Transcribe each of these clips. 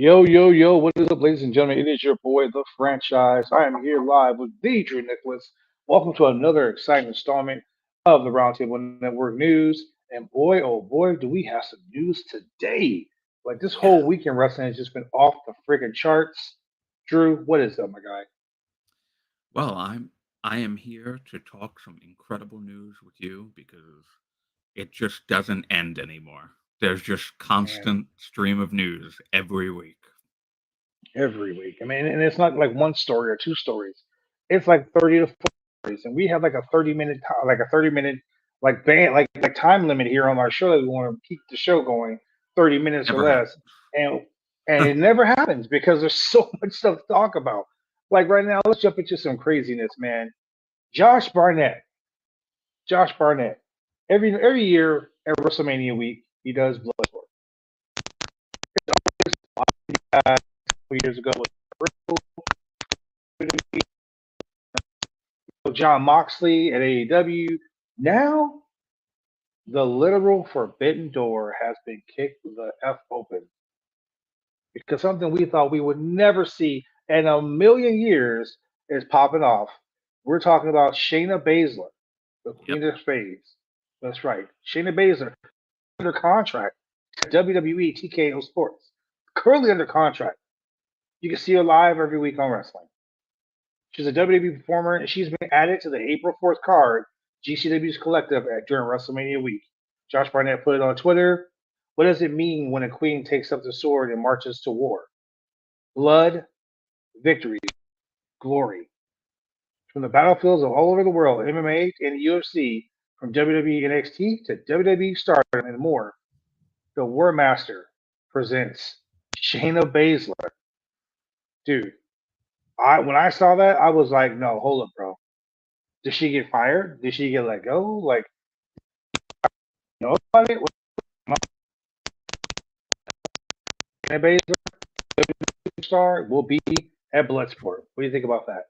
Yo, yo, yo, what is up, ladies and gentlemen? It is your boy, The Franchise. I am here live with the Drew Nicholas. Welcome to another exciting installment of the Roundtable Network News. And boy, oh boy, do we have some news today. Like this Yeah. whole weekend wrestling has just been off the friggin' charts. Drew, what is up, my guy? Well, I am here to talk some incredible news with you because it just doesn't end anymore. There's just Man, constant stream of news every week. every week. I mean, and it's not like one story or two stories. It's like 30 to 40 stories. And we have like a 30-minute, like a 30-minute, like band, like time limit here on our show that we want to keep the show going 30 minutes or Never less. And and it never happens because there's so much stuff to talk about. Like right now, let's jump into some craziness, man. Josh Barnett. Josh Barnett. Every year at WrestleMania week, he does Bloodsport. A couple years ago with John Moxley at AEW. Now the literal forbidden door has been kicked the F open because something we thought we would never see in a million years is popping off. We're talking about Shayna Baszler, the Yep. Queen of Spades. That's right. Shayna Baszler under contract to WWE TKO Sports. Currently under contract. You can see her live every week on wrestling. She's a WWE performer, and she's been added to the April 4th card GCW's Collective during WrestleMania week. Josh Barnett put it on Twitter. What does it mean when a queen takes up the sword and marches to war? Blood, victory, glory. From the battlefields of all over the world, MMA and UFC, from WWE NXT to WWE Stardom and more, the War Master presents Shayna Baszler. Dude, when I saw that, I was like, no, hold up, bro. Did she get fired? Did she get let go? Like, you know about it? Shayna Baszler, star, will be at Bloodsport. What do you think about that?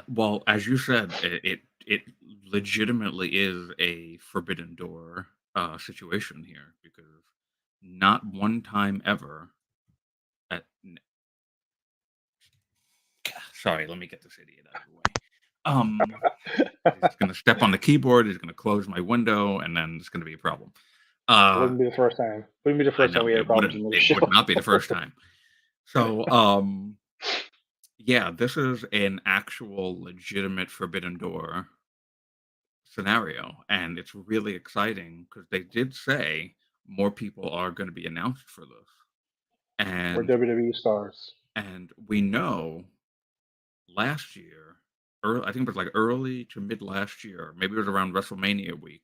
Well, as you said, it legitimately is a forbidden door situation here because not one time ever at sorry, let me get this idiot out of the way. Um He's gonna step on the keyboard. He's gonna close my window, and then it's gonna be a problem. Uh, Wouldn't be the first time. Wouldn't be the I first time know we had it problems wouldn't. in this It would show. not be the first time. So, yeah, this is an actual legitimate Forbidden Door scenario, and it's really exciting because they did say more people are going to be announced for this, We're and WWE stars. we know last year, I think it was like early to mid last year, maybe it was around WrestleMania week.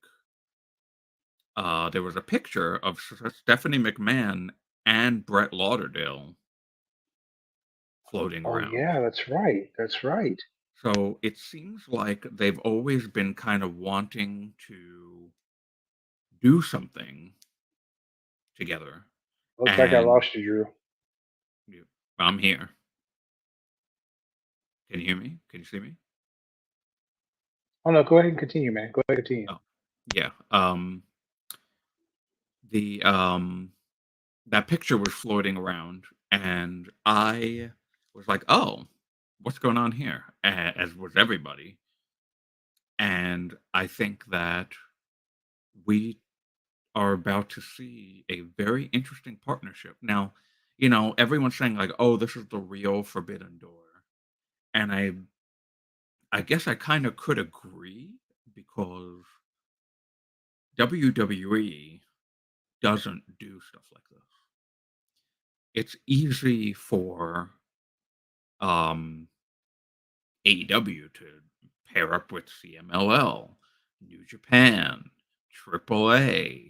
There was a picture of Stephanie McMahon and Brett Lauderdale floating Oh around. yeah, that's right. That's right. So it seems like they've always been kind of wanting to do something together. Looks like I And lost you, Drew. you- I'm here. Can you hear me? Can you see me? Oh no, go ahead and continue, man. Go ahead and continue. Oh, yeah. The that picture was floating around, and I was like, "Oh, what's going on here?" As was everybody. And I think that we are about to see a very interesting partnership. Now, everyone's saying like, "Oh, this is the real Forbidden Door," and I guess I kind of could agree because WWE doesn't do stuff like this. It's easy for um, AEW to pair up with CMLL, New Japan, AAA.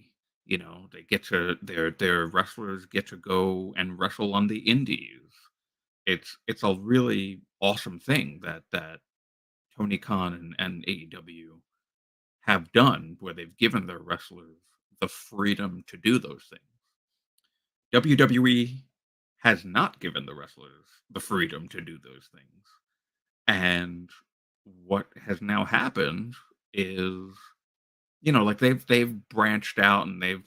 They get to their wrestlers get to go and wrestle on the indies. It's a really awesome thing that Tony Khan and AEW have done, where they've given their wrestlers the freedom to do those things. WWE has not given the wrestlers the freedom to do those things. And what has now happened is like they've branched out and they've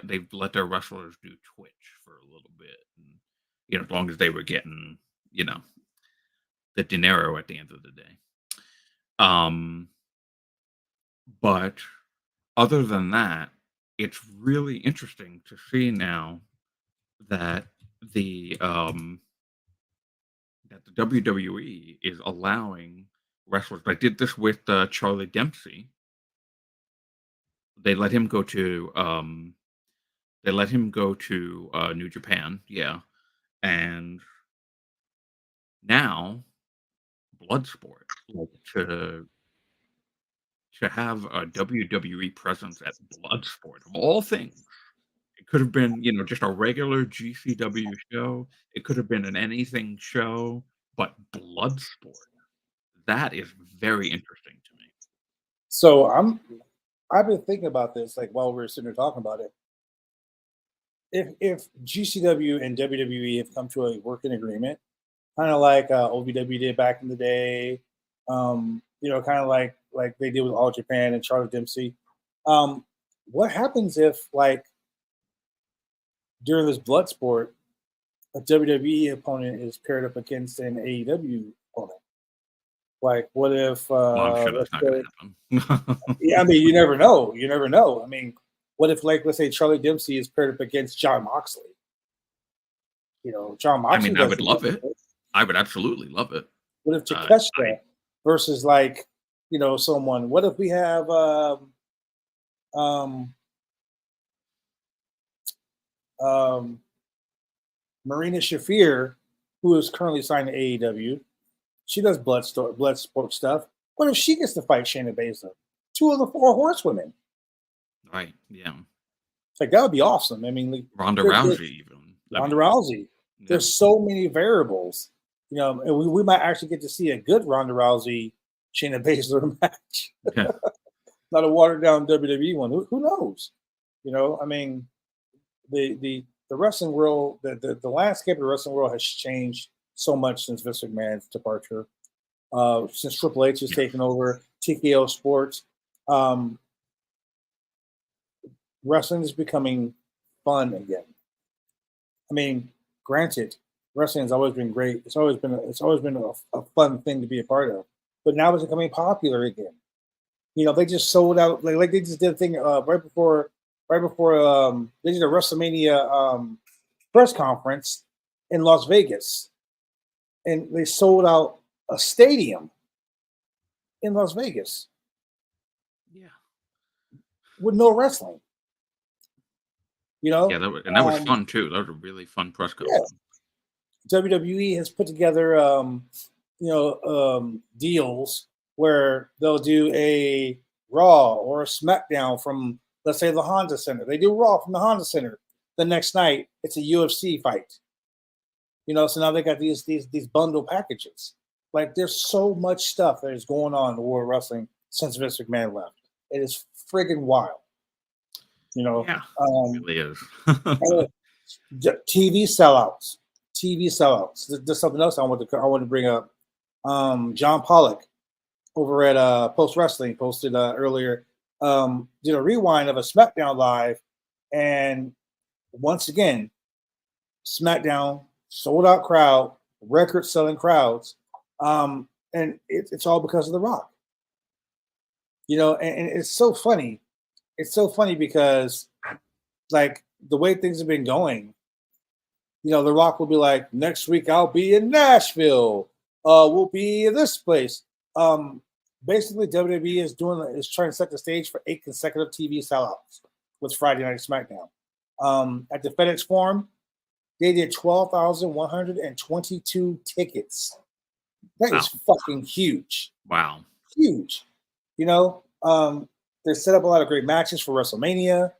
they've let their wrestlers do Twitch for a little bit, and as long as they were getting you know the dinero at the end of the day. Um, but other than that, it's really interesting to see now that the WWE is allowing wrestlers. I did this with Charlie Dempsey. They let him go to New Japan, yeah, and now Bloodsport, like to have a WWE presence at Bloodsport of all things. It could have been, just a regular GCW show. It could have been an anything show, but Bloodsport. That is very interesting to me. So I've been thinking about this like while we were sitting there talking about it. If GCW and WWE have come to a working agreement, kind of like OVW did back in the day, kind of like they did with All Japan and Charlie Dempsey. What happens if like during this blood sport, a WWE opponent is paired up against an AEW opponent? Like, what if? Well, I'm sure that's not going to happen. Yeah, I mean, you never know. You never know. I mean, what if, like, let's say Charlie Dempsey is paired up against John Moxley? John I Moxley. mean, I would love it. I would absolutely love it. What if Takeshita versus like, someone? What if we have Marina Shafir, who is currently signed to AEW? She does blood sport stuff. What if she gets to fight Shayna Baszler? 2 of the 4 horsewomen. Right. Yeah. It's like that would be awesome. I mean, like, Ronda Rousey even. Ronda Rousey. Yeah. There's so many variables. And we might actually get to see a good Ronda Rousey Shayna Baszler match. Yeah. Not a watered down WWE one. Who knows? I mean, the wrestling world, the landscape of the wrestling world has changed so much since Vince McMahon's departure. Since Triple H has taken over TKO Sports, wrestling is becoming fun again. I mean, granted, wrestling has always been great. It's always been a fun thing to be a part of. But now it's becoming popular again. They just sold out. Like they just did a thing right before they did a WrestleMania press conference in Las Vegas, and they sold out a stadium in Las Vegas. Yeah, with no wrestling. Yeah, that was fun too. That was a really fun press conference. Yeah. WWE has put together, deals where they'll do a Raw or a SmackDown from, let's say, the Honda Center. They do Raw from the Honda Center. The next night, it's a UFC fight. So now they got these bundle packages. Like, there's so much stuff that is going on in the world of wrestling since Vince McMahon left. It is friggin' wild. Yeah, it really is. TV sellouts. There's something else I want to bring up. John Pollock over at Post Wrestling posted earlier, did a rewind of a SmackDown Live, and once again, SmackDown sold out crowd, record selling crowds, and it's all because of The Rock. And it's so funny. It's so funny because, like, the way things have been going, The Rock will be like, next week I'll be in Nashville. We'll be in this place. Basically, WWE is trying to set the stage for 8 consecutive TV sellouts with Friday Night SmackDown. At the FedEx Forum, they did 12,122 tickets. That is fucking huge. Wow. Huge. They set up a lot of great matches for WrestleMania.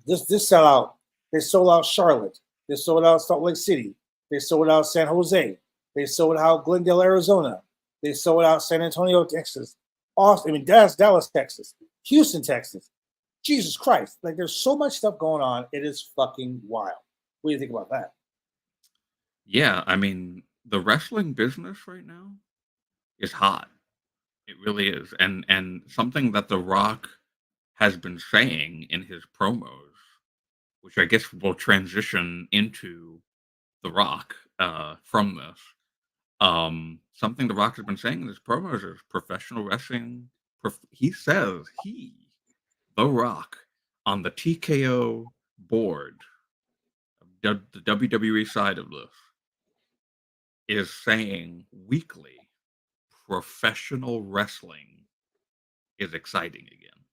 This sellout, they sold out Charlotte. They sold out Salt Lake City. They sold out San Jose. They sold out Glendale, Arizona. They sold out San Antonio, Texas. Dallas, Texas. Houston, Texas. Jesus Christ. Like, there's so much stuff going on. It is fucking wild. What do you think about that? Yeah, I mean, the wrestling business right now is hot. It really is. And something that The Rock has been saying in his promos, which I guess will transition into The Rock from this. Something The Rock has been saying in his promos is professional wrestling. He says The Rock, on the TKO board, the WWE side of this, is saying weekly professional wrestling is exciting again.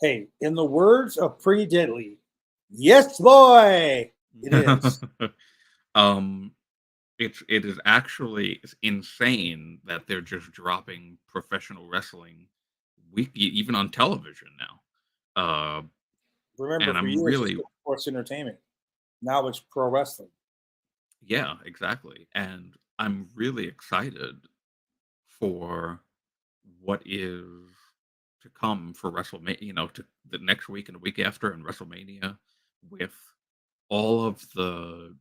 Hey, in the words of Pretty Deadly, yes, boy, it is. It is actually insane that they're just dropping professional wrestling weekly, even on television now. Remember, And for I'm years it's really, been sports entertainment. Now it's pro wrestling. yeah, exactly. And I'm really excited for what is to come for WrestleMania, to the next week and the week after and WrestleMania, with all of the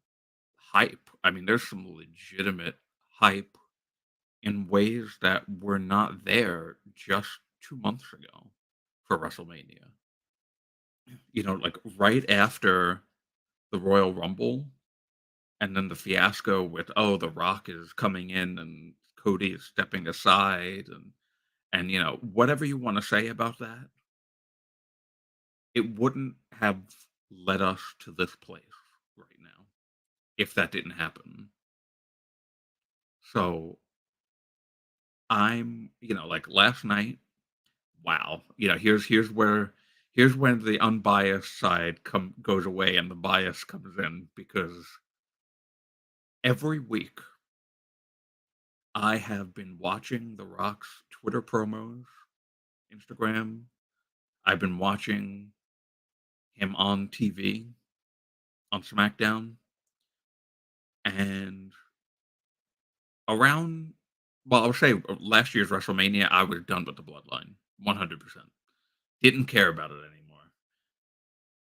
hype. I mean, there's some legitimate hype in ways that were not there just 2 months ago for WrestleMania. Like right after the Royal Rumble, and then the fiasco with, oh, The Rock is coming in and Cody is stepping aside, and whatever you want to say about that, it wouldn't have led us to this place right now if that didn't happen. So I'm, like last night, wow, here's when the unbiased side goes away and the bias comes in, because every week I have been watching The Rock's Twitter promos, Instagram. I've been watching him on TV on SmackDown, and around, well, I would say last year's WrestleMania, I was done with the Bloodline, 100%. Didn't care about it anymore.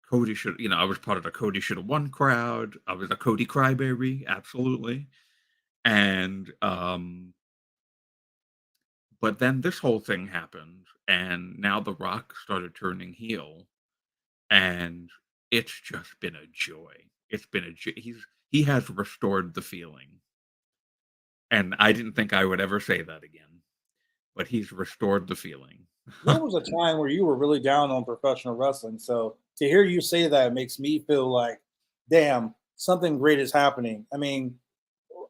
Cody should, I was part of the Cody should have won crowd. I was a Cody crybaby, absolutely. And but then this whole thing happened, and now The Rock started turning heel, and it's just been a joy. It's been a joy. He has restored the feeling, and I didn't think I would ever say that again, but he's restored the feeling. There was a time where you were really down on professional wrestling. So to hear you say that makes me feel like, damn, something great is happening. I mean,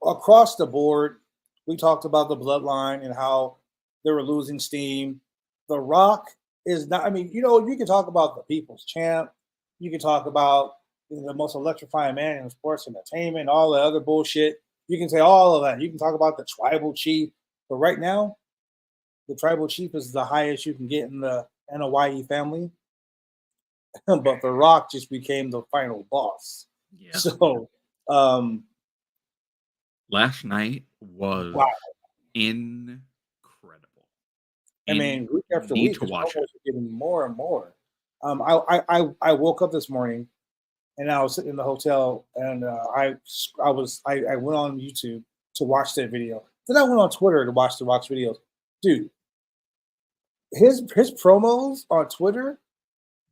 across the board, we talked about the bloodline and how they were losing steam. The Rock is not, I mean, you can talk about the people's champ, you can talk about the most electrifying man in sports entertainment, all the other bullshit. You can say all of that. You can talk about the tribal chief. But right now, the tribal chief is the highest you can get in the NOYE family. But The Rock just became the final boss. Yeah. So, um, last night was wow. incredible. I mean, week after Need week, to it's watch it. getting more and more. I woke up this morning and I was sitting in the hotel and I went on YouTube to watch that video. Then I went on Twitter to watch the Rock's videos. Dude, his promos on Twitter,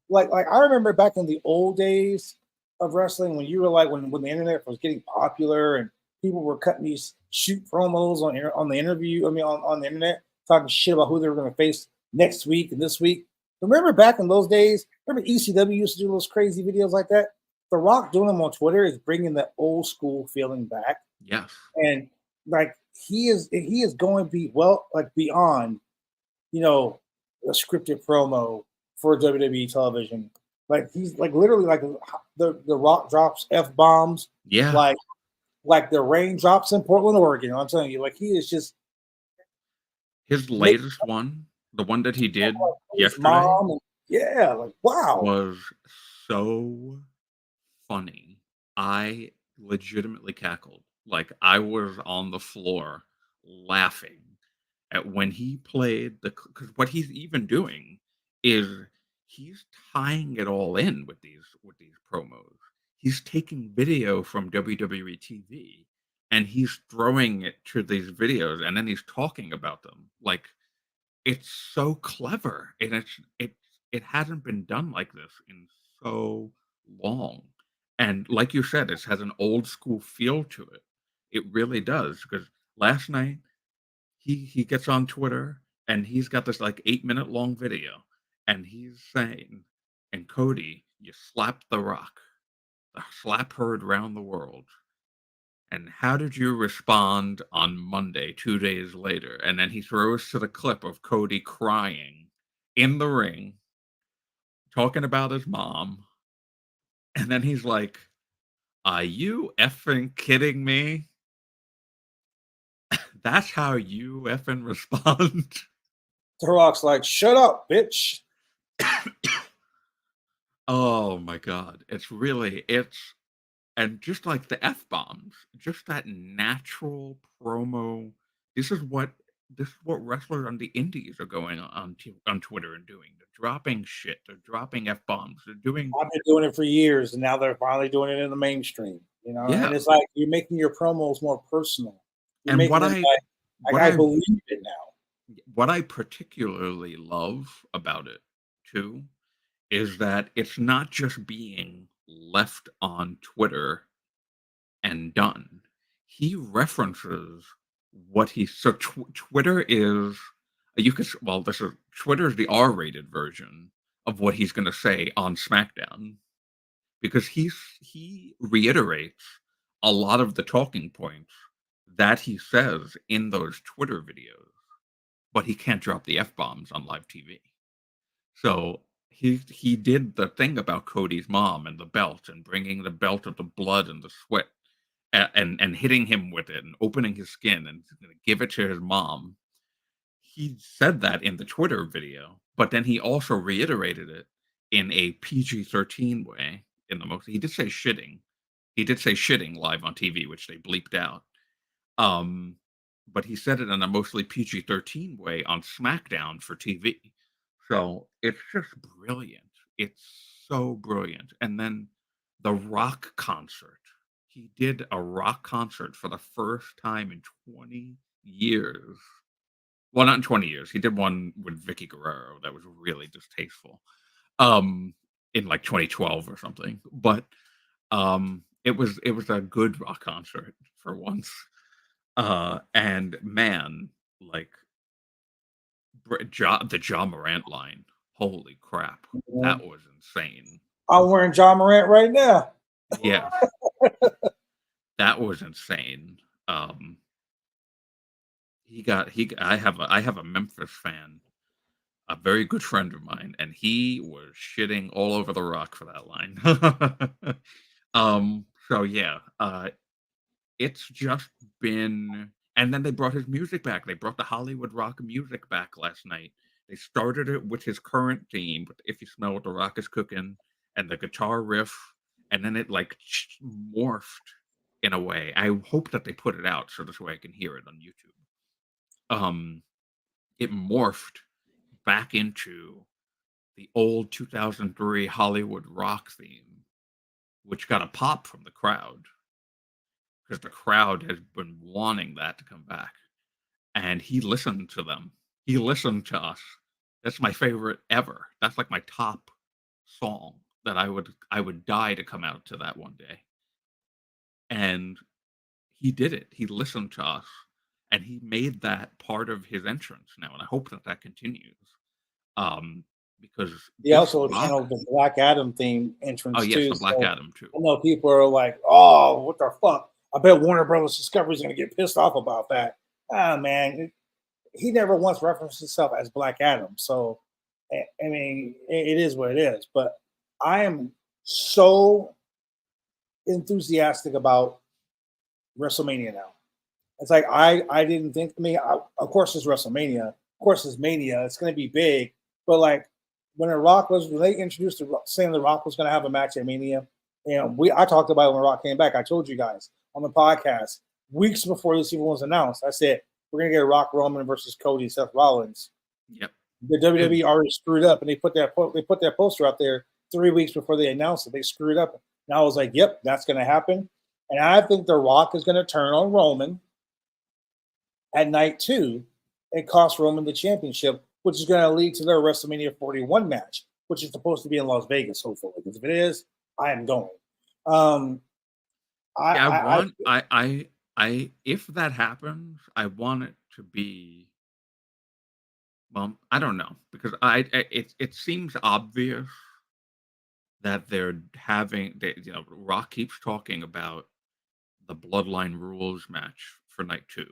like I remember back in the old days of wrestling when you were like when the internet was getting popular and people were cutting these shoot promos on the interview. I mean on the internet talking shit about who they were going to face next week and this week. Remember back in those days? Remember ECW used to do those crazy videos like that? The Rock doing them on Twitter is bringing that old school feeling back. Yes. And like he is going beyond, a scripted promo for WWE television. Like he's like literally like the Rock drops F bombs. Yeah. Like the rain drops in Portland, Oregon. I'm telling you, like he is just his latest one, the one that he did yesterday, mom and, yeah, like wow, was so funny. I legitimately cackled. Like I was on the floor laughing at when he played because what he's even doing is he's tying it all in with these promos. He's taking video from WWE TV and he's throwing it to these videos and then he's talking about them. Like it's so clever and it hasn't been done like this in so long. And like you said, it has an old school feel to it. It really does. Because last night he gets on Twitter and he's got this like 8-minute long video, and he's saying, "And Cody, you slapped the Rock. The slap heard round the world. And how did you respond on Monday, 2 days later?" And then he throws to the clip of Cody crying in the ring, talking about his mom. And then he's like, "Are you effing kidding me? That's how you effing respond?" The Rock's like, shut up, bitch. Oh my God. And just like the F-bombs, just that natural promo. This is what wrestlers on the indies are going on Twitter and doing. They're dropping shit. They're dropping F-bombs. They're doing I've been doing it for years, and now they're finally doing it in the mainstream. You know, Yeah. and it's like you're making your promos more personal. You're And making what them I I believe it now. what I particularly love about it too is that it's not just being left on Twitter and done. He references what he so Twitter is you could well this is Twitter is the R-rated version of what he's going to say on SmackDown, because he reiterates a lot of the talking points that he says in those Twitter videos, but he can't drop the F-bombs on live TV. So he did the thing about Cody's mom and the belt, and bringing the belt of the blood and the sweat, and hitting him with it and opening his skin and give it to his mom. He said that in the Twitter video, but then he also reiterated it in a PG-13 way. He did say shitting. He did say shitting live on TV, which they bleeped out. But he said it in a mostly PG-13 way on SmackDown for TV. So it's just brilliant. It's so brilliant. And then the Rock concert. He did a Rock concert for the first time in 20 years. Well, not in 20 years. He did one with Vicky Guerrero that was really distasteful. In like 2012 or something. But it was a good Rock concert for once. And man, like the John Morant line. Holy crap. That was insane. I'm wearing John Morant right now. Yeah. That was insane. I have a Memphis fan, a very good friend of mine, and he was shitting all over the Rock for that line. So yeah, it's just been, and then they brought his music back. They brought the Hollywood Rock music back last night. They started it with his current theme, with "If You Smell What the Rock Is Cooking," and the guitar riff, and then it like morphed in a way. I hope that they put it out so this way I can hear it on YouTube. It morphed back into the old 2003 Hollywood Rock theme, which got a pop from the crowd, because the crowd has been wanting that to come back. And he listened to them. He listened to us. That's my favorite ever. That's like my top song that I would die to come out to that one day. And he did it. He listened to us, and he made that part of his entrance now. And I hope that continues. Because He also channeled the Black Adam theme entrance yes, too. the Black Adam too. I know people are like, "Oh, what the fuck?" I bet Warner Brothers Discovery is going to get pissed off about that. Ah, man, he never once referenced himself as Black Adam. So, I mean, it is what it is. But I am so enthusiastic about WrestleMania now. It's like I didn't think. I mean, of course it's WrestleMania. Of course it's Mania. It's going to be big. But like when they introduced saying the Rock was going to have a match at Mania, I talked about it when Rock came back. I told you guys on the podcast weeks before this even was announced. I said we're going to get Rock Roman versus Cody Seth Rollins. Yep. The WWE already screwed up, and they put that poster out there 3 weeks before they announced it. They screwed up. And I was like, yep, that's going to happen. And I think The Rock is going to turn on Roman at night 2 and cost Roman the championship, which is going to lead to their WrestleMania 41 match. which is supposed to be in Las Vegas, hopefully. Because if it is, I am going. Um, I if that happens, I want it to be. Well, I don't know because it seems obvious that they're Rock keeps talking about the Bloodline Rules match for night 2,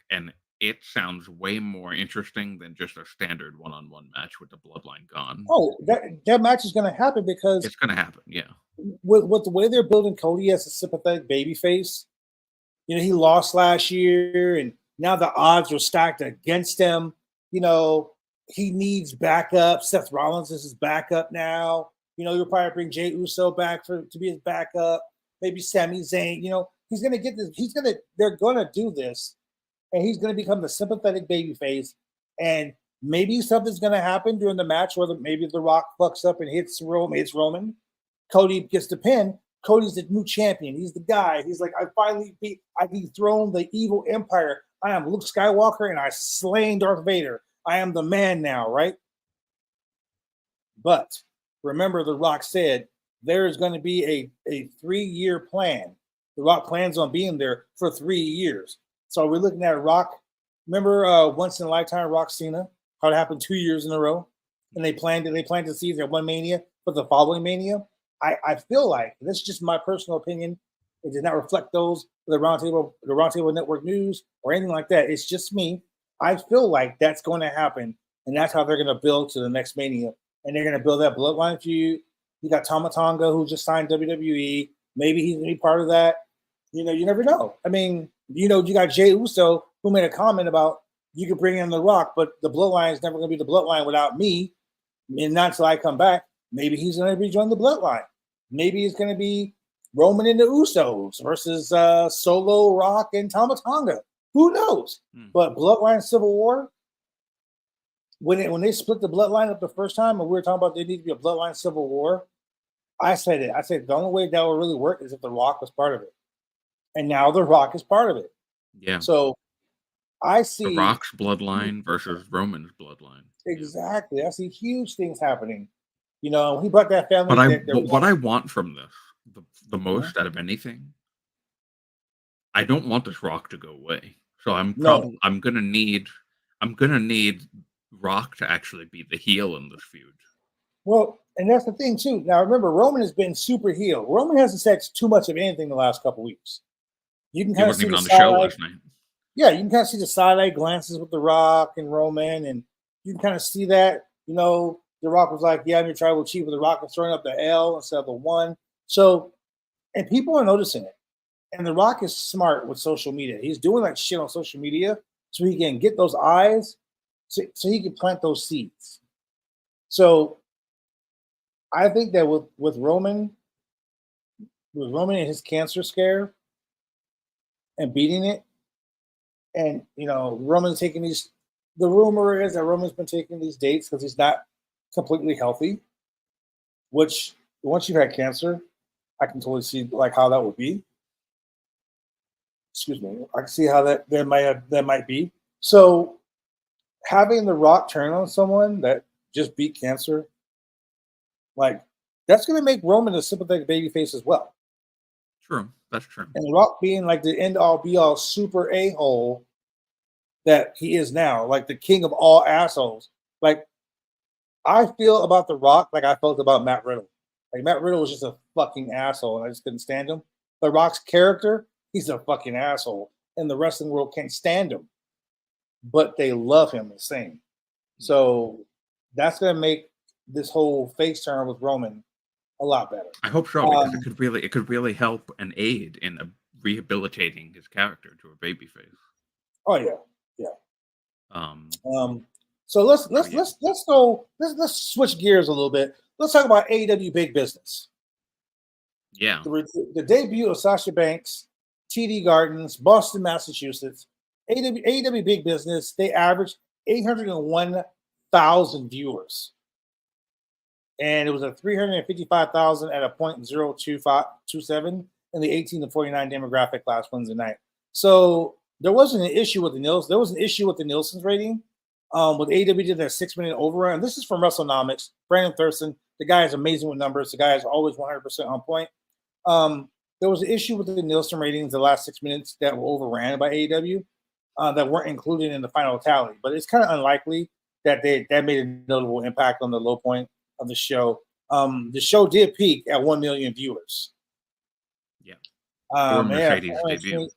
and it sounds way more interesting than just a standard one-on-one match with the Bloodline gone. Oh, that match is going to happen because it's going to happen. Yeah, with the way they're building Cody as a sympathetic babyface, he lost last year, and now the odds are stacked against him. He needs backup. Seth Rollins is his backup now. You'll probably bring Jey Uso back to be his backup. Maybe Sami Zayn. He's going to get this. They're going to do this, and he's going to become the sympathetic babyface. And maybe something's going to happen during the match, where maybe The Rock fucks up and hits Roman. Cody gets the pin. Cody's the new champion. He's the guy. He's like, I dethroned the evil empire. I am Luke Skywalker, and I slain Darth Vader. I am the man now, right? But remember, The Rock said there is going to be a 3-year plan. The Rock plans on being there for 3 years. So we're looking at Rock. Remember Once in a Lifetime Rock Cena? How it happened 2 years in a row? And they planned to see their one Mania for the following Mania. I feel like, this is just my personal opinion, it did not reflect those for the Roundtable Network news or anything like that. It's just me. I feel like that's going to happen, and that's how they're going to build to the next Mania. And they're going to build that bloodline feud. You got Tama Tonga, who just signed WWE. Maybe he's going to be part of that. You never know. I mean, you got Jey Uso, who made a comment about you could bring in The Rock, but the bloodline is never going to be the bloodline without me, and not until I come back. Maybe he's going to rejoin the bloodline. Maybe it's going to be Roman and the Usos versus Solo, Rock, and Tama Tonga. Who knows? But Bloodline Civil War, when they split the bloodline up the first time, and we were talking about there need to be a Bloodline Civil War, I said it. I said the only way that will really work is if The Rock was part of it. And now The Rock is part of it. Yeah. So I see The Rock's bloodline versus Roman's bloodline. Exactly. Yeah. I see huge things happening. He brought that family. But what I want from this, the most out of anything, I don't want this Rock to go away. So I'm gonna need Rock to actually be the heel in this feud. Well, and that's the thing too. Now remember, Roman has been super heel. Roman hasn't said too much of anything the last couple weeks. You can kind of see even on the show last night. Yeah, you can kind of see the side-eye glances with The Rock and Roman, and you can kind of see that. The Rock was like, "Yeah, I'm your tribal chief," but The Rock was throwing up the L instead of the 1. So, and people are noticing it. And The Rock is smart with social media. He's doing like shit on social media so he can get those eyes, so he can plant those seeds. So, I think that with Roman and his cancer scare and beating it, and Roman's taking these. The rumor is that Roman's been taking these dates because he's not completely healthy. Which, once you've had cancer, I can totally see like how that would be. Excuse me. I can see how that might be. So, having The Rock turn on someone that just beat cancer, like that's going to make Roman a sympathetic babyface as well. True, that's true. And The Rock being like the end-all, be-all super a-hole that he is now, like the king of all assholes. Like, I feel about The Rock like I felt about Matt Riddle. Like, Matt Riddle was just a fucking asshole, and I just couldn't stand him. The Rock's character, he's a fucking asshole, and the wrestling world can't stand him. But they love him the same. So that's going to make this whole face turn with Roman a lot better. I hope so, because it could really help and aid in rehabilitating his character to a babyface. Oh yeah. So let's switch gears a little bit. Let's talk about AEW Big Business. Yeah. The debut of Sasha Banks, TD Gardens, Boston, Massachusetts. AEW Big Business, they averaged 801,000 viewers. And it was a 355,000 at a .027 in the 18 to 49 demographic last Wednesday night. So there wasn't an issue with the Nielsen. There was an issue with the Nielsen's rating. With AEW did their 6 minute overrun. This is from WrestleNomics. Brandon Thurston, the guy is amazing with numbers. The guy is always 100% on point. There was an issue with the Nielsen ratings the last 6 minutes that were overran by AEW that weren't included in the final tally. But it's kind of unlikely that that made a notable impact on the low point of the show. The show did peak at 1 million viewers. Yeah. Or Mercedes yeah, debut.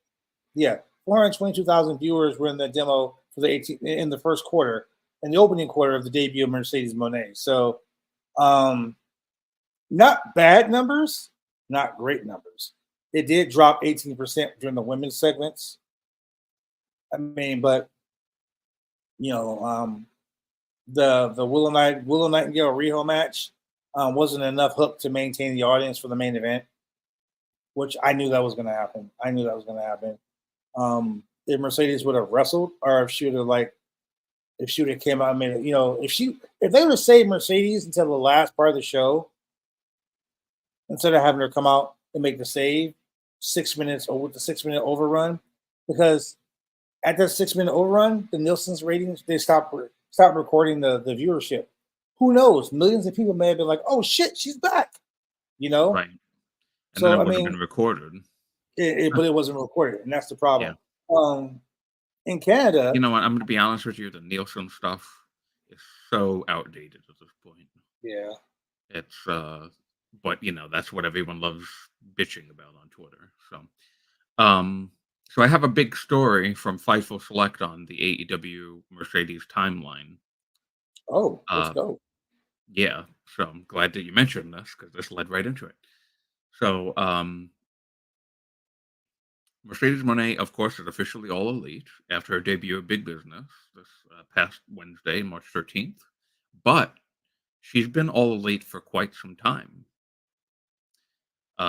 Yeah, 422,000 viewers were in the demo for the 18 in the first quarter, in the opening quarter of the debut of Mercedes Moné. So, not bad numbers, not great numbers. It did drop 18% during the women's segments. I mean, but you know, the Willow Nightingale Riho match wasn't enough hook to maintain the audience for the main event, which I knew that was going to happen. If Mercedes would have wrestled, or if she would have came out and made it, if they would have saved Mercedes until the last part of the show, instead of having her come out and make the save 6 minutes or with the 6 minute overrun, because at that 6 minute overrun, the Nielsen's ratings, they stopped recording the viewership. Who knows? Millions of people may have been like, "Oh shit, she's back," Right. And so then it would have been recorded. But it wasn't recorded, and that's the problem. Yeah. In Canada, you know what? I'm going to be honest with you. The Nielsen stuff is so outdated at this point. Yeah. It's but that's what everyone loves bitching about on Twitter. So I have a big story from Fightful Select on the AEW Mercedes timeline. Oh, let's go. Yeah, so I'm glad that you mentioned this because this led right into it. So Mercedes Moné, of course, is officially All Elite after her debut of Big Business this past Wednesday, March 13th. But she's been All Elite for quite some time.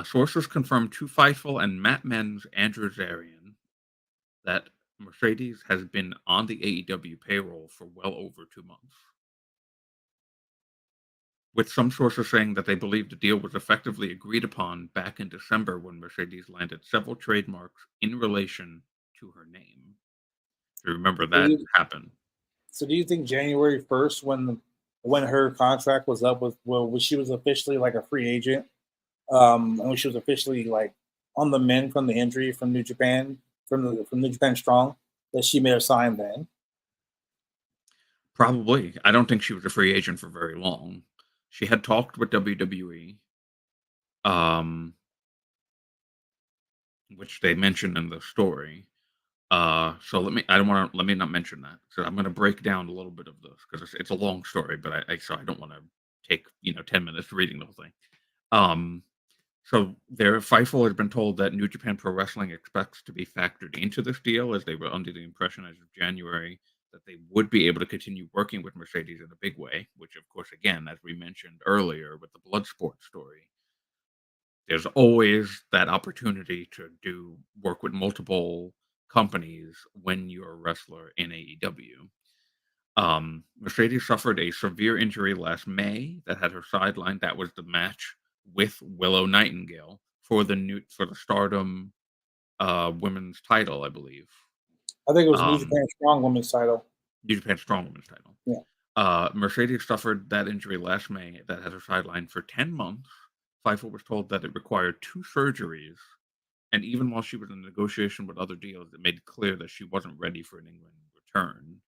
Sources confirmed to Fightful and Matt Men's Andrew Zarian that Mercedes has been on the AEW payroll for well over 2 months. With some sources saying that they believe the deal was effectively agreed upon back in December when Mercedes landed several trademarks in relation to her name. Do you remember that happened? So do you think January 1st, when her contract was up when she was officially like a free agent, and when she was officially like on the mend from the injury from New Japan, from New Japan Strong, that she may have signed then? Probably. I don't think she was a free agent for very long. She had talked with WWE, which they mentioned in the story. So let me not mention that. So I'm going to break down a little bit of this because it's a long story, but I don't want to take 10 minutes reading the whole thing. So Fightful has been told that New Japan Pro Wrestling expects to be factored into this deal, as they were under the impression as of January that they would be able to continue working with Mercedes in a big way, which of course, again, as we mentioned earlier with the Bloodsport story, there's always that opportunity to work with multiple companies when you're a wrestler in AEW. Mercedes suffered a severe injury last May that had her sidelined. That was the match with Willow Nightingale for the Stardom women's title, I believe. I think it was New Japan Strong Women's title. New Japan Strong Women's title. Yeah. Mercedes suffered that injury last May that had her sidelined for 10 months. Fightful was told that it required 2 surgeries, and even while she was in negotiation with other deals, it made clear that she wasn't ready for an England return.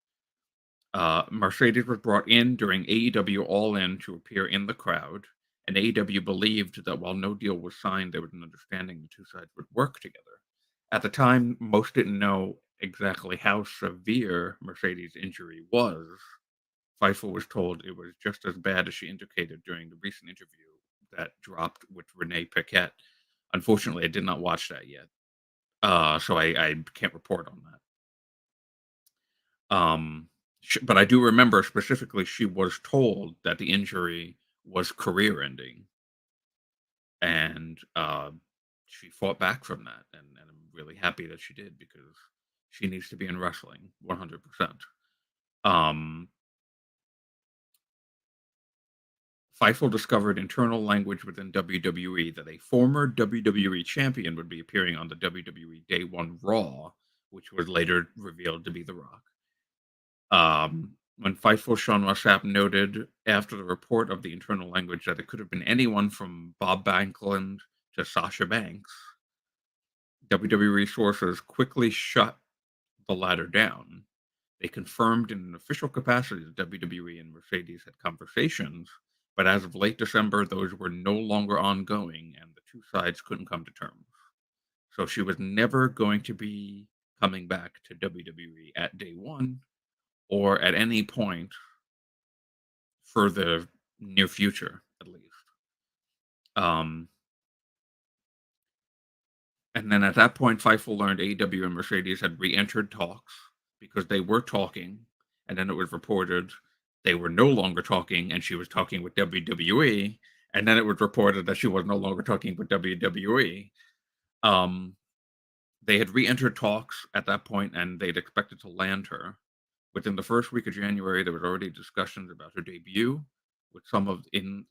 Mercedes was brought in during AEW All In to appear in the crowd, and AEW believed that while no deal was signed, there was an understanding the two sides would work together. At the time, most didn't know exactly how severe Mercedes' injury was. Fightful was told it was just as bad as she indicated during the recent interview that dropped with Renee Paquette. Unfortunately, I did not watch that yet, so I can't report on that. But I do remember specifically she was told that the injury was career-ending, and she fought back from that, and I'm really happy that she did because she needs to be in wrestling 100%. Fightful discovered internal language within WWE that a former WWE champion would be appearing on the WWE Day 1 Raw, which was later revealed to be The Rock. when Fightful Sean Ross Sapp noted after the report of the internal language that it could have been anyone from Bob Backlund to Sasha Banks, WWE sources quickly shut the latter down. They confirmed in an official capacity that WWE and Mercedes had conversations, but as of late December, those were no longer ongoing and the two sides couldn't come to terms. So she was never going to be coming back to WWE at day one or at any point for the near future, at least. And then at that point, Fightful learned AEW and Mercedes had re-entered talks because they were talking, and then it was reported they were no longer talking, and she was talking with WWE, and then it was reported that she was no longer talking with WWE. They had re-entered talks at that point, and they'd expected to land her. Within the first week of January, there was already discussions about her debut, with some in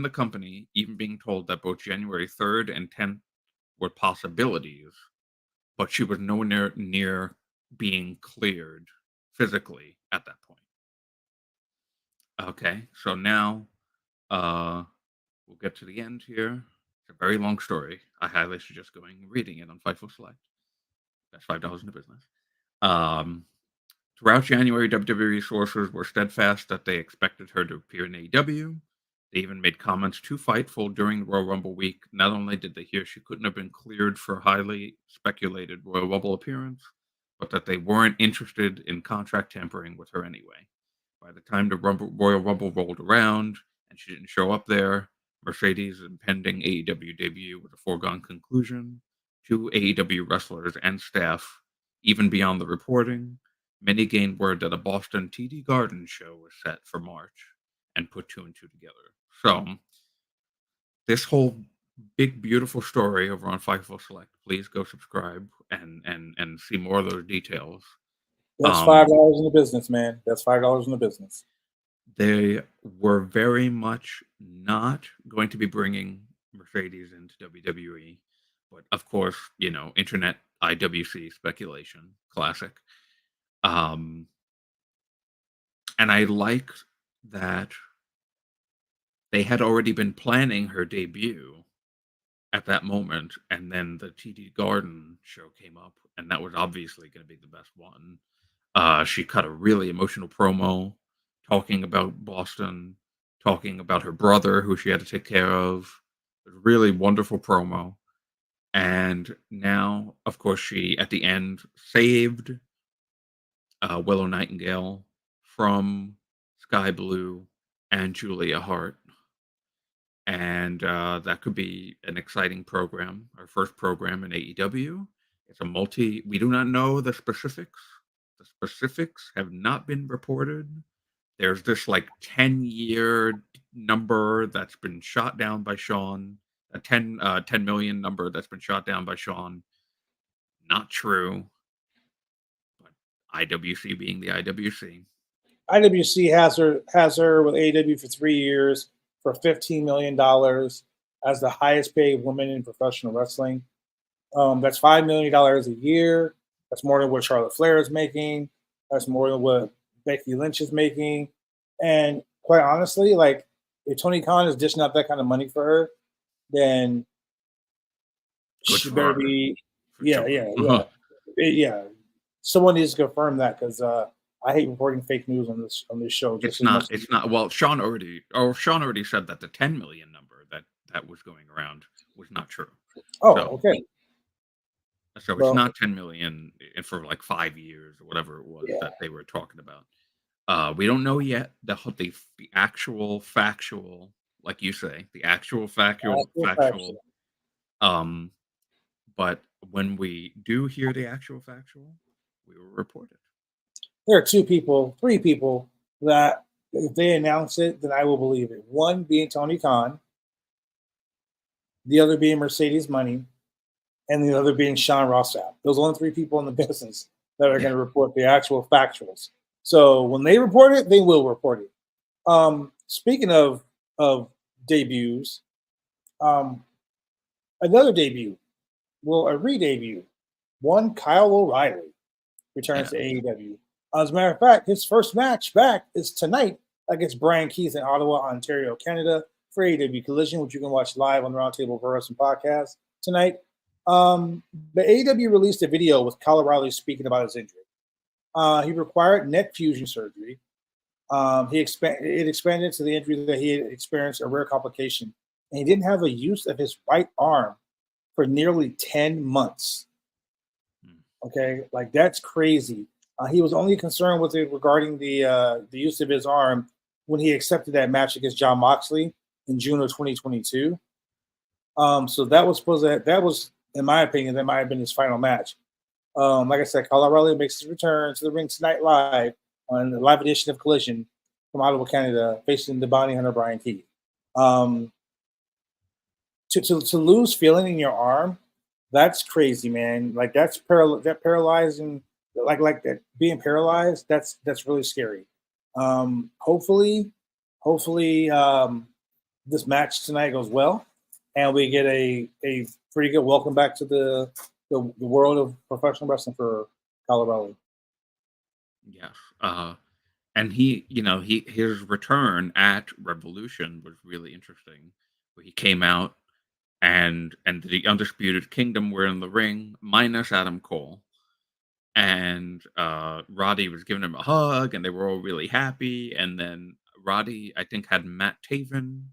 the company even being told that both January 3rd and 10th were possibilities, but she was nowhere near being cleared physically at that point. Okay, so now we'll get to the end here. It's a very long story. I highly suggest going and reading it on Fightful Select. That's $5 in the business. Throughout January, WWE sources were steadfast that they expected her to appear in AEW. They even made comments to Fightful during the Royal Rumble week. Not only did they hear she couldn't have been cleared for highly speculated Royal Rumble appearance, but that they weren't interested in contract tampering with her anyway. By the time the Royal Rumble rolled around and she didn't show up there, Mercedes' impending AEW debut was a foregone conclusion. Two AEW wrestlers and staff, even beyond the reporting, many gained word that a Boston TD Garden show was set for March and put two and two together. So, this whole big, beautiful story over on Fightful Select, please go subscribe and see more of those details. That's $5 in the business, man. That's $5 in the business. They were very much not going to be bringing Mercedes into WWE, but of course, internet IWC speculation, classic. And I liked that they had already been planning her debut at that moment, and then the TD Garden show came up, and that was obviously going to be the best one. She cut a really emotional promo talking about Boston, talking about her brother who she had to take care of. It was a really wonderful promo. And now, of course, she, at the end, saved Willow Nightingale from Sky Blue and Julia Hart. And that could be an exciting program, our first program in AEW. It's we do not know the specifics. The specifics have not been reported. There's this 10-year number that's been shot down by Sean, a 10 million number that's been shot down by Sean. Not true. But IWC being the IWC. IWC has her with AEW for 3 years for $15 million as the highest paid woman in professional wrestling. That's $5 million a year. That's more than what Charlotte Flair is making. That's more than what Becky Lynch is making. And quite honestly, if Tony Khan is dishing out that kind of money for her, then she better be. Yeah. Someone needs to confirm that because I hate reporting fake news on this show. It's not. Well, Sean already said that the 10 million number that was going around was not true. Oh, okay. So it's not 10 million for 5 years or whatever it was that they were talking about. We don't know yet the actual factual, like you say, the actual factual. But when we do hear the actual factual, we will report it. There are 3 people that if they announce it, then I will believe it. One being Tony Khan, the other being Mercedes Money, and the other being Sean Ross Sapp. Those are only 3 people in the business that are going to report the actual factuals. So when they report it, they will report it. Speaking of debuts, another debut, a re-debut. One, Kyle O'Reilly returns to AEW. As a matter of fact, his first match back is tonight against Brian Keith in Ottawa, Ontario, Canada, for AEW Collision, which you can watch live on the Roundtable Pro Wrestling Podcast tonight. The AEW released a video with Kyle O'Reilly speaking about his injury. He required neck fusion surgery. It expanded to the injury that he had experienced a rare complication, and he didn't have a use of his right arm for nearly 10 months. Okay, like that's crazy. He was only concerned with it regarding the use of his arm when he accepted that match against John Moxley in June of 2022. So that was, in my opinion, that might have been his final match. Like I said, Kyle O'Reilly makes his return to the ring tonight live on the live edition of Collision from Ottawa, Canada, facing the bounty hunter Brian Keith. To lose feeling in your arm, that's crazy, man. Like that's paralyzing, like that being paralyzed. That's really scary. Hopefully, this match tonight goes well, and we get a pretty good welcome back to the world of professional wrestling for Kyle O'Reilly. Yes. And his return at Revolution was really interesting, where he came out and the Undisputed Kingdom were in the ring, minus Adam Cole. And Roddy was giving him a hug, and they were all really happy. And then Roddy, I think, had Matt Taven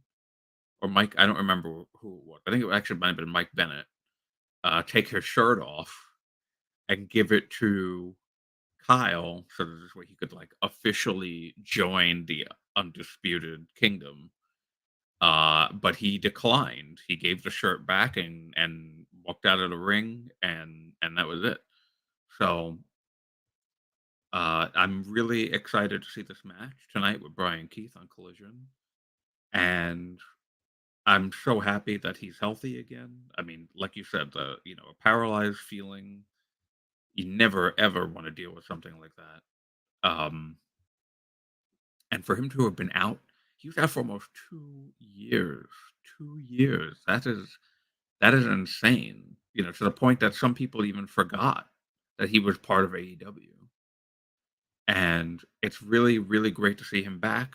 or Mike, I don't remember who it was. I think it actually might have been Mike Bennett, take his shirt off and give it to Kyle, so that this way he could like officially join the Undisputed Kingdom. But he declined. He gave the shirt back and walked out of the ring, and that was it. So I'm really excited to see this match tonight with Brian Keith on Collision, and I'm so happy that he's healthy again. I mean, like you said, a paralyzed feeling. You never ever want to deal with something like that. And for him to have been out, he was out for almost 2 years. 2 years. That is insane. To the point that some people even forgot that he was part of AEW. And it's really, really great to see him back.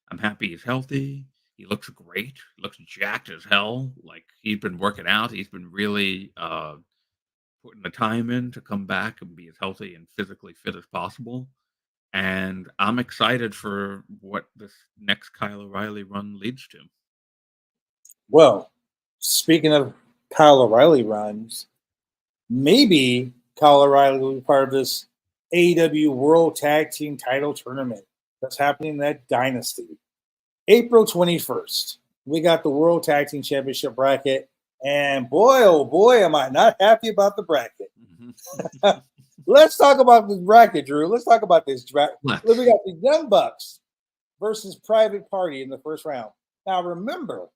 I'm happy he's healthy. He looks great. He looks jacked as hell. Like he's been working out. He's been really putting the time in to come back and be as healthy and physically fit as possible. And I'm excited for what this next Kyle O'Reilly run leads to. Well, speaking of Kyle O'Reilly runs, maybe Kyle O'Reilly will be part of this AEW World Tag Team Title Tournament that's happening in that Dynasty. April 21st, we got the World Tag Team Championship bracket, and boy, oh boy, am I not happy about the bracket. Let's talk about this bracket, Drew. Let's talk about this bracket. We got the Young Bucks versus Private Party in the first round. Now, remember,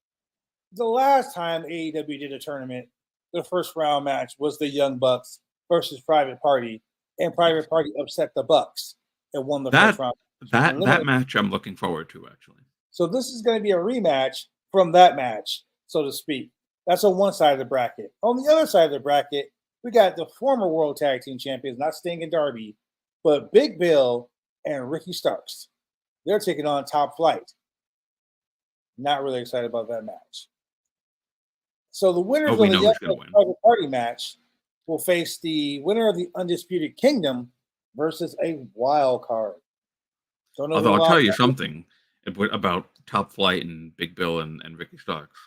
the last time AEW did a tournament, the first round match was the Young Bucks versus Private Party, and Private Party upset the Bucks and won the first round. That match I'm looking forward to, actually. So this is going to be a rematch from that match, so to speak. That's on one side of the bracket. On the other side of the bracket, we got the former World Tag Team Champions, not Sting and Darby, but Big Bill and Ricky Starks. They're taking on Top Flight. Not really excited about that match. So the winner of the Young Bucks Private Party match will face the winner of the Undisputed Kingdom versus a wild card. Although I'll tell you something about Top Flight and Big Bill and Ricky Starks.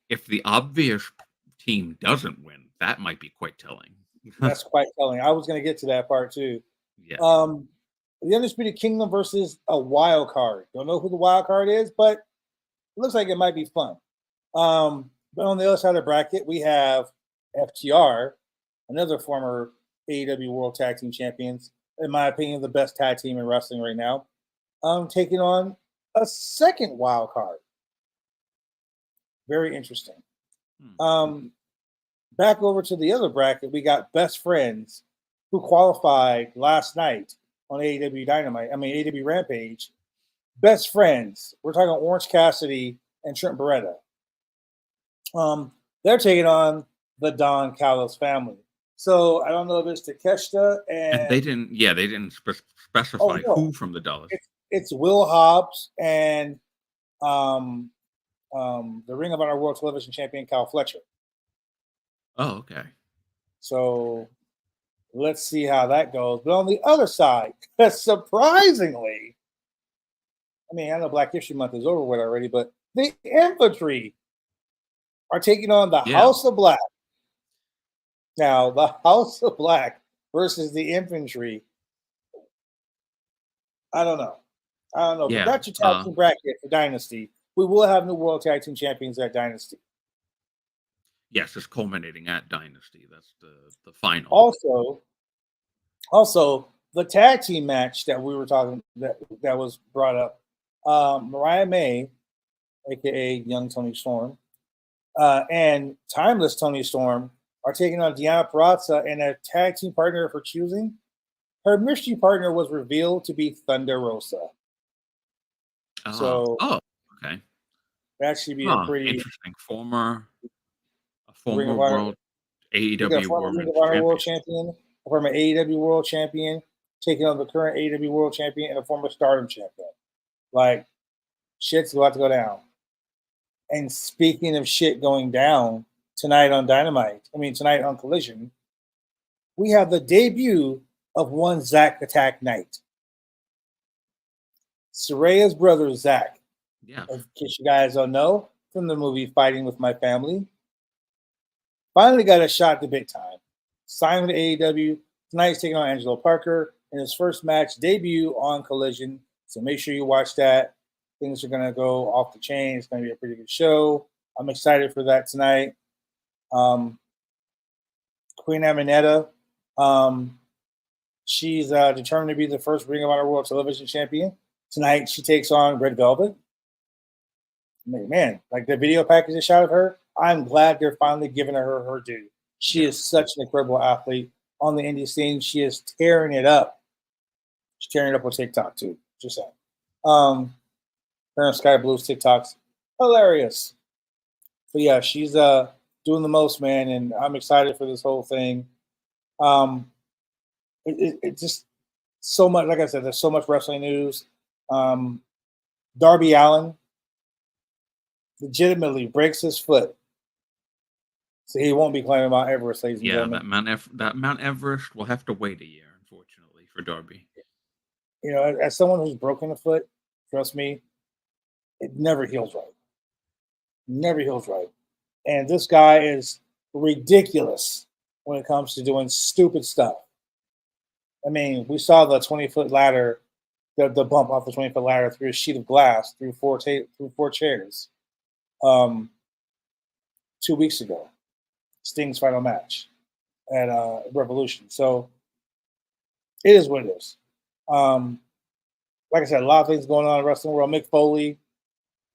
If the obvious team doesn't win, that might be quite telling. That's quite telling. I was going to get to that part too. Yeah. The Undisputed Kingdom versus a wild card. Don't know who the wild card is, but it looks like it might be fun. But on the other side of the bracket, we have FTR, another former AEW World Tag Team Champions. In my opinion, the best tag team in wrestling right now. Taking on a second wild card. Very interesting. Back over to the other bracket, we got Best Friends, who qualified last night on AEW Rampage. Best Friends. We're talking Orange Cassidy and Trent Beretta. They're taking on the Don Callis family. So I don't know if it's Takeshita And they didn't. Yeah, they didn't specify no. who from the Dallas. It's Will Hobbs and um the Ring of Honor World Television Champion Kyle Fletcher. Oh, okay. So let's see how that goes. But on the other side, surprisingly, I mean, I know Black History Month is over with already, but the infantry are taking on the Yeah. House of Black. Now, the House of Black versus the infantry. I don't know. Yeah, But that's your tag team bracket for Dynasty. We will have new World Tag Team Champions at Dynasty. Yes, it's culminating at Dynasty. That's the final. Also, the tag team match that we were talking that was brought up. Mariah May, aka Young Tony Storm, and Timeless Tony Storm are taking on Deonna Purrazzo and a tag team partner for choosing. Her mystery partner was revealed to be Thunder Rosa. So, okay. That should be a pretty interesting. Former World AEW World Champion, a former AEW World Champion, taking on the current AEW World Champion and a former Stardom Champion. Like, shit's about to go down. And speaking of shit going down, tonight on Collision, we have the debut of one Zack Attack Knight. Saraya's brother, Zack. Yeah. In case you guys don't know, from the movie Fighting with My Family, finally got a shot to big time. Signed with AEW. Tonight he's taking on Angelo Parker in his first match debut on Collision. So make sure you watch that. Things are going to go off the chain. It's going to be a pretty good show. I'm excited for that tonight. Queen Aminetta, she's determined to be the first Ring of Honor World Television Champion. Tonight she takes on Red Velvet. Man, like the video package they shot of her, I'm glad they're finally giving her due. She is such an incredible athlete on the indie scene. She is tearing it up. She's tearing it up on TikTok too. Just saying. Her and Sky Blue's TikToks, hilarious. But yeah, she's doing the most, man, and I'm excited for this whole thing. It just so much. Like I said, there's so much wrestling news. Darby Allin legitimately breaks his foot, so he won't be climbing Mount Everest, ladies and gentlemen. that Mount Everest will have to wait a year, unfortunately, for Darby. You know, as someone who's broken a foot, trust me, it never heals right. Never heals right. And this guy is ridiculous when it comes to doing stupid stuff. I mean, we saw the 20-foot ladder, the bump off the 20-foot ladder through a sheet of glass through four chairs 2 weeks ago. Sting's final match at Revolution. So it is what it is. Like I said, a lot of things going on in the wrestling world. Mick Foley,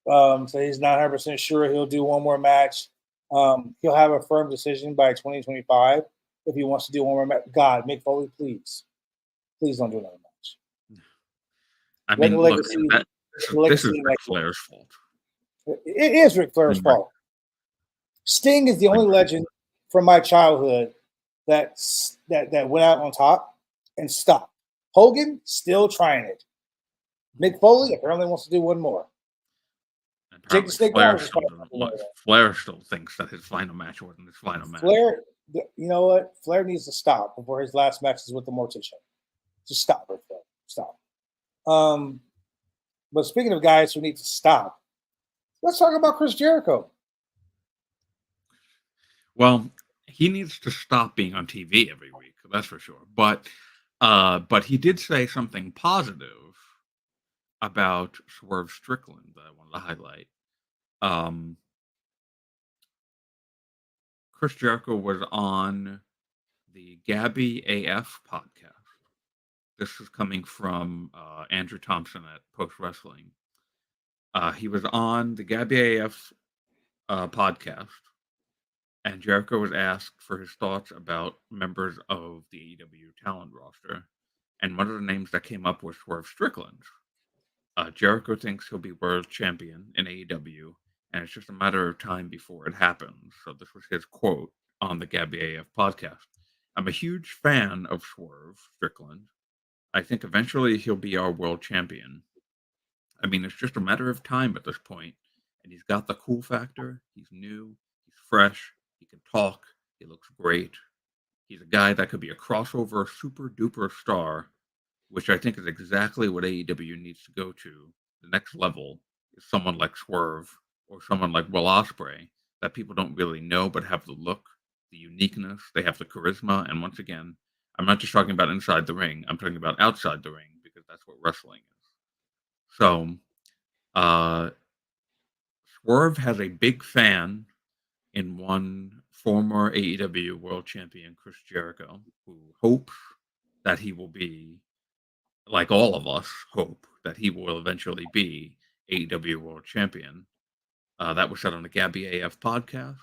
so he's not 100% sure he'll do one more match. He'll have a firm decision by 2025 if he wants to do one more match. God, Mick Foley, please don't do another match. I mean, look, this is Ric Flair's fault. It is Ric Flair's fault. Sting is the only legend from my childhood that went out on top and stopped. Hogan still trying it. Mick Foley apparently wants to do one more. Flair still thinks that his final match wasn't his final match. Flair, you know what? Flair needs to stop before his last match is with the Mortician. Just stop, Ric Flair. Stop. But speaking of guys who need to stop, let's talk about Chris Jericho. Well, he needs to stop being on TV every week, that's for sure. But he did say something positive about Swerve Strickland that I wanted to highlight. Chris Jericho was on the Gabby AF podcast. This is coming from Andrew Thompson at Post Wrestling. He was on the Gabby AF podcast, and Jericho was asked for his thoughts about members of the AEW talent roster. And one of the names that came up was Swerve Strickland. Jericho thinks he'll be world champion in AEW, and it's just a matter of time before it happens. So this was his quote on the Gabby AF podcast. I'm a huge fan of Swerve Strickland. I think eventually he'll be our world champion. I mean, it's just a matter of time at this point. And he's got the cool factor. He's new. He's fresh. He can talk. He looks great. He's a guy that could be a crossover super duper star, which I think is exactly what AEW needs to go to. The next level is someone like Swerve or someone like Will Ospreay that people don't really know but have the look, the uniqueness, they have the charisma. And once again, I'm not just talking about inside the ring, I'm talking about outside the ring because that's what wrestling is. So, Swerve has a big fan in one former AEW world champion, Chris Jericho, who hopes that he will be, like all of us hope, that he will eventually be AEW world champion. That was said on the Gabby AF podcast.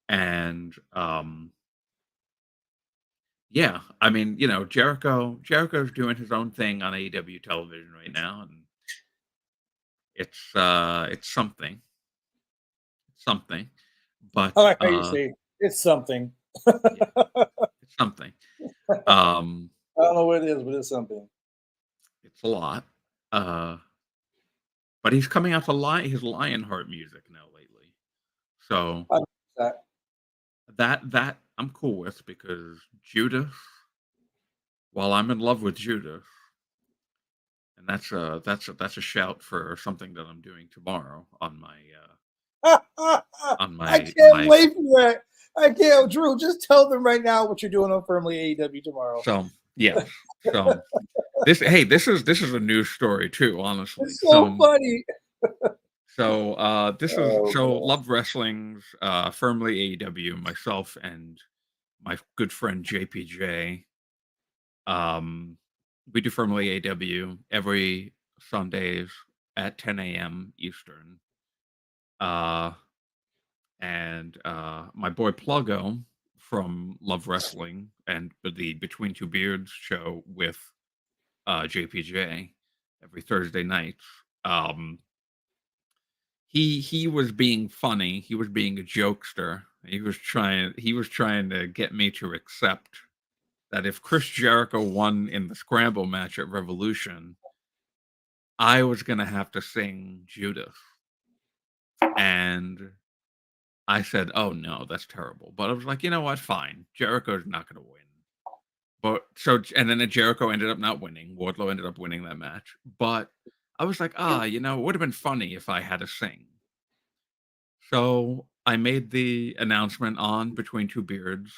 And yeah, I mean, Jericho's doing his own thing on AEW television right now, and it's something. It's something. But I like how you say it's something. yeah, it's something. I don't know what it is, but it's something. It's a lot. But he's coming out to his Lionheart music now lately. So that I'm cool with because Judas, while I'm in love with Judas, and that's a shout for something that I'm doing tomorrow on my I can't wait for that. I can't, Drew. Just tell them right now what you're doing on Firmly AEW tomorrow. So yeah, so this is a news story too. Honestly, it's so funny. So this is Love Wrestling's Firmly AEW. Myself and my good friend JPJ. We do Firmly AEW every Sundays at 10 a.m. Eastern. And my boy Pluggo from Love Wrestling and the Between Two Beards show with JPJ every Thursday nights. He was being funny. He was being a jokester. He was trying to get me to accept that if Chris Jericho won in the Scramble match at Revolution, I was gonna have to sing Judas. And I said, "Oh no, that's terrible." But I was like, you know what? Fine. Jericho's not gonna win. But and then Jericho ended up not winning. Wardlow ended up winning that match. But I was like, it would have been funny if I had to sing. So I made the announcement on Between Two Beards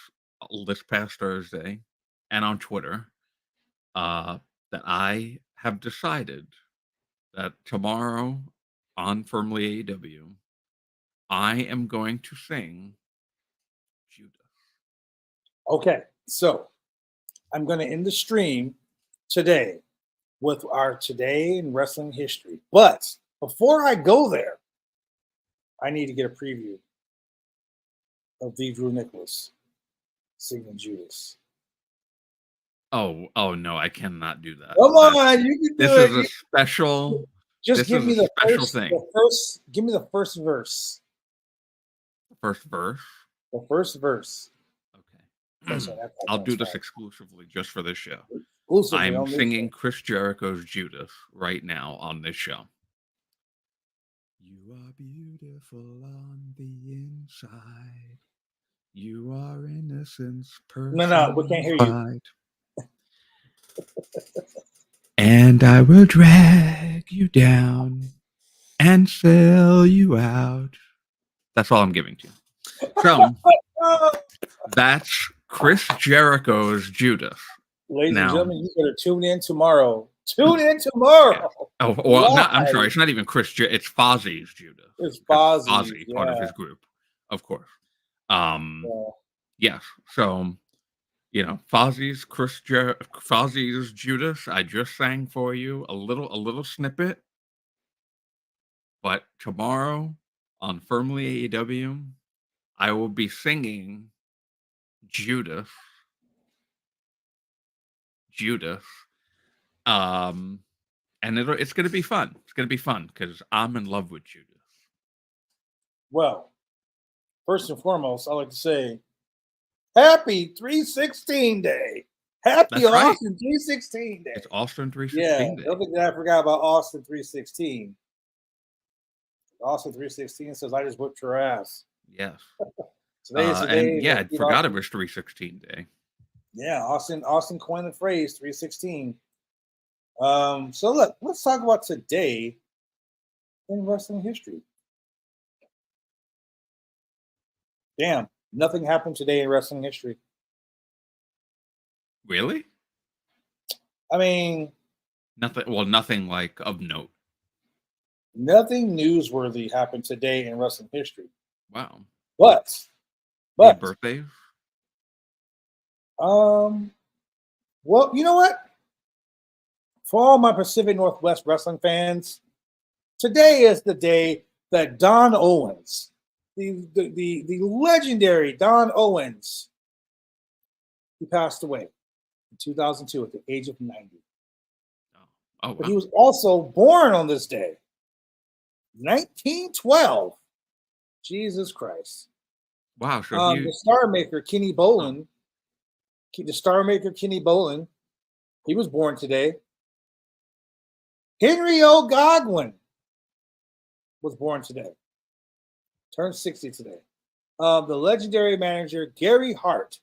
this past Thursday and on Twitter that I have decided that tomorrow on Firmly AEW, I am going to sing Judas. Okay, so I'm going to end the stream today with our Today in Wrestling History. But before I go there, I need to get a preview of the Drew Nicholas singing Judas. Oh no, I cannot do that. Come on, you can do this it. This is a special. Just give me the special thing. Give me the first verse. The first verse. The first verse. Okay. I'll do this exclusively just for this show. I'm singing Chris Jericho's Judas right now on this show. You are beautiful on the inside. You are innocence personified. No, we can't hear you. And I will drag you down and sell you out. That's all I'm giving to you. So that's Chris Jericho's Judas. Ladies and gentlemen, you better tune in tomorrow. Tune in tomorrow. Oh, well, I'm sorry. It's not even Chris. It's Fozzie's Judas. It's Fozzie. Fozzie, part of his group, of course. Yes. So, Fozzie's Fozzie's Judas. I just sang for you a little snippet. But tomorrow on Firmly AEW, I will be singing Judas. And it's going to be fun. It's going to be fun because I'm in love with Judas. Well, first and foremost, I like to say Happy 316 Day. Happy That's right. Austin 316 Day. It's Austin Yeah, 316 Day. don't think that I forgot about Austin 316. Austin 316 says, I just whipped your ass. Yes. Today is the day. And yeah, I Steve forgot Austin- it was 316 Day. Yeah, Austin coined the phrase 316. So look, let's talk about today in wrestling history. Damn, nothing happened today in wrestling history. Really? I mean, Nothing. Well, nothing like of note. nothing newsworthy happened today in wrestling history. Wow. But Any birthdays? well, you know what? For all my Pacific Northwest wrestling fans, today is the day that Don Owens, the legendary Don Owens, he passed away in 2002 at the age of 90. Oh, wow. But he was also born on this day, 1912. Jesus Christ. Wow. So The Star Maker, Kenny Bolin, he was born today. Henry O. Godwin was born today. Turned 60 today. The legendary manager, Gary Hart,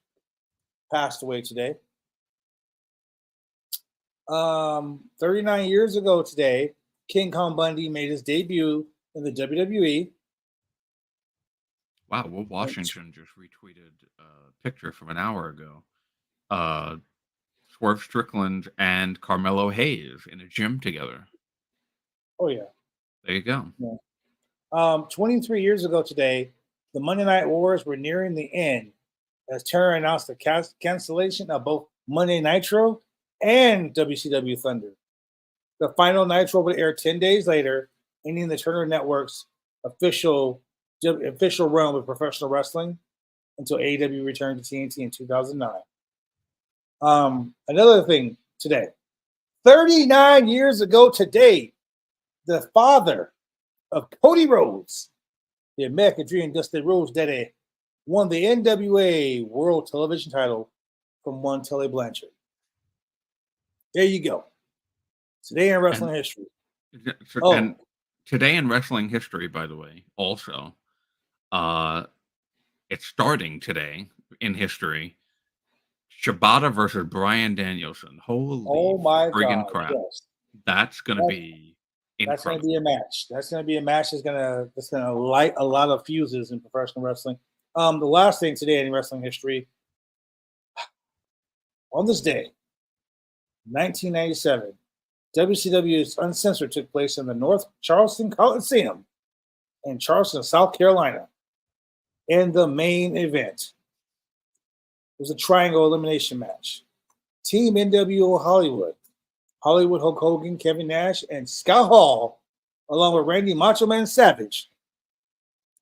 passed away today. 39 years ago today, King Kong Bundy made his debut in the WWE. Wow. Will Washington just retweeted a picture from an hour ago. Swerve Strickland and Carmelo Hayes in a gym together. Oh, yeah. There you go. Yeah. 23 years ago today, the Monday Night Wars were nearing the end as Turner announced the cancellation of both Monday Nitro and WCW Thunder. The final Nitro would air 10 days later, ending the Turner Network's official run with professional wrestling until AEW returned to TNT in 2009. Another thing today, 39 years ago today, the father of Cody Rhodes, the American Dream Dusty Rhodes Daddy, won the NWA World Television title from one Tully Blanchard. There you go. Today in wrestling history. And today in wrestling history, by the way, also, it's starting today in history. Shibata versus Bryan Danielson. Holy friggin' crap. Yes. That's going to be incredible. That's going to be a match. That's going to be a match that's going to light a lot of fuses in professional wrestling. The last thing today in wrestling history, on this day, 1997, WCW's Uncensored took place in the North Charleston Coliseum in Charleston, South Carolina. In the main event, it was a triangle elimination match. Team NWO Hollywood, Hulk Hogan, Kevin Nash, and Scott Hall, along with Randy Macho Man Savage,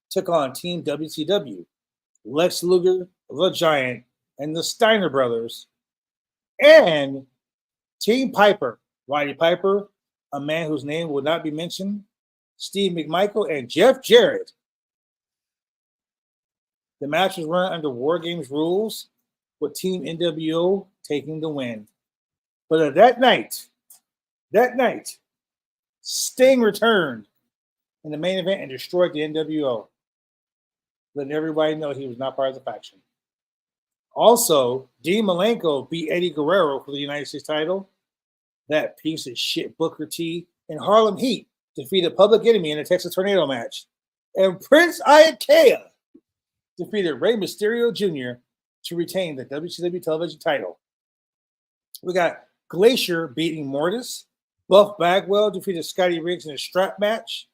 took on Team WCW, Lex Luger, the Giant, and the Steiner Brothers, and Team Piper, Roddy Piper, a man whose name will not be mentioned, Steve McMichael, and Jeff Jarrett. The match was run under War Games rules, with Team NWO taking the win. But that night, Sting returned in the main event and destroyed the NWO, letting everybody know he was not part of the faction. Also, Dean Malenko beat Eddie Guerrero for the United States title. That piece of shit Booker T and Harlem Heat defeated Public Enemy in a Texas Tornado match. And Prince Iaukea defeated Rey Mysterio Jr. to retain the WCW television title. We got Glacier beating Mortis. Buff Bagwell defeated Scotty Riggs in a strap match.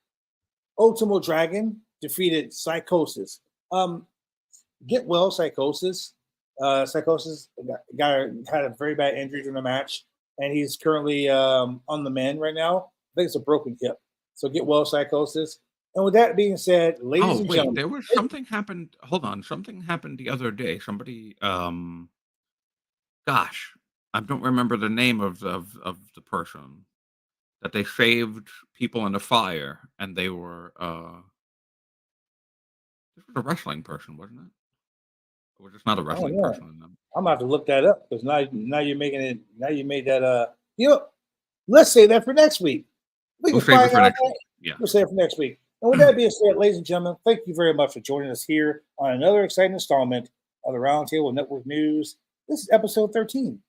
Ultimo Dragon defeated Psychosis. Get well, Psychosis. Psychosis had a very bad injury during the match, and he's currently on the mend right now. I think it's a broken hip. So get well, Psychosis. And with that being said, ladies and gentlemen, there was something happened. Hold on, something happened the other day. Somebody, gosh, I don't remember the name of the person that they saved people in a fire, and they were this was a wrestling person, wasn't it? We're just not a wrestling yeah. person. I'm gonna have to look that up because now you're making it. Now you made that. You know, let's say that for next week. We We'll can save it find for out. next week. Yeah. We'll save it for next week. And with that being said, ladies and gentlemen, thank you very much for joining us here on another exciting installment of the Roundtable Network News. This is episode 13.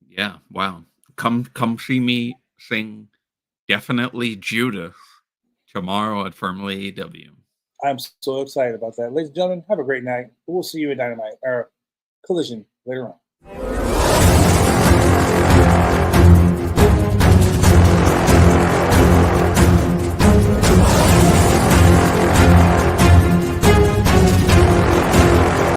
Yeah. Wow. Come see me sing Definitely Judas tomorrow at Firmly AEW. I'm so excited about that. Ladies and gentlemen, have a great night. We'll see you at Dynamite or Collision later on.